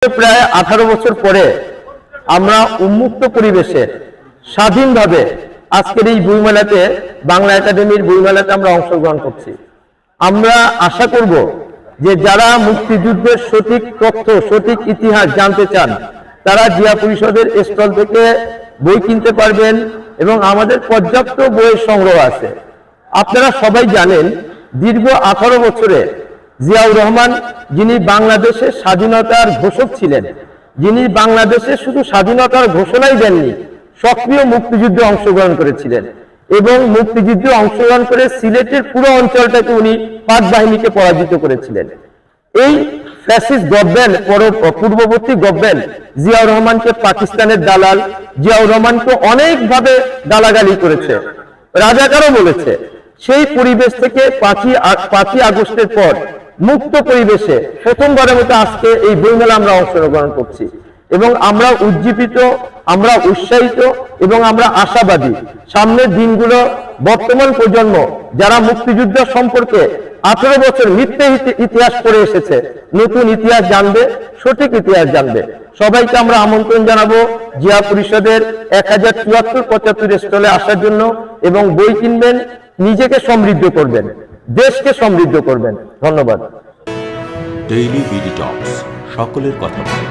প্রায় 18 বছর পরে আমরা উন্মুক্ত পরিবেশে স্বাধীনভাবে আজকের এই বইমেলাতে, বাংলা একাডেমির বইমেলাতে আমরা অংশগ্রহণ করছি। আমরা আশা করব যে যারা মুক্তিযুদ্ধের সঠিক তথ্য, সঠিক ইতিহাস জানতে চান, তারা জিয়া পরিষদের স্টল থেকে বই কিনতে পারবেন এবং আমাদের পর্যাপ্ত বইয়ের সংগ্রহ আছে। আপনারা সবাই জানেন, দীর্ঘ 18 বছরে জিয়াউর রহমান, যিনি বাংলাদেশের স্বাধীনতার ঘোষক ছিলেন, যিনি বাংলাদেশে শুধু স্বাধীনতার ঘোষণাই দেননি, সক্রিয় মুক্তিযুদ্ধে অংশগ্রহণ করেছিলেন এবং মুক্তিযুদ্ধে অংশগ্রহণ করে সিলেটের পুরো অঞ্চলটাকে উনি পাক বাহিনীকে পরাজিত করেছিলেন। এই ফ্যাসিস্ট গভর্নমেন্ট, পূর্ববর্তী গভর্নমেন্ট জিয়াউর রহমানকে পাকিস্তানের দালাল, জিয়াউর রহমানকে অনেকভাবে গালাগালি করেছে, রাজাকারও বলেছে। সেই পরিবেশ থেকে 5ই আগস্টের পর মুক্ত পরিবেশে প্রথমবারের মতো আজকে এই বইমেলা আমরা অংশগ্রহণ করছি এবং আমরা উজ্জীবিত, আমরা উৎসাহিত এবং আমরা আশাবাদী। সামনের দিনগুলো বর্তমান প্রজন্ম যারা মুক্তিযুদ্ধ সম্পর্কে 18 বছর মিথ্যে ইতিহাস পড়ে এসেছে, নতুন ইতিহাস জানবে, সঠিক ইতিহাস জানবে। সবাইকে আমরা আমন্ত্রণ জানাবো জিয়া পরিষদের 1074-75 স্টলে আসার জন্য এবং বই কিনবেন, নিজেকে সমৃদ্ধ করবেন, দেশকে সমৃদ্ধ করবেন। ধন্যবাদ। ডেইলি বিডি টকস, সকলের কথা বলে।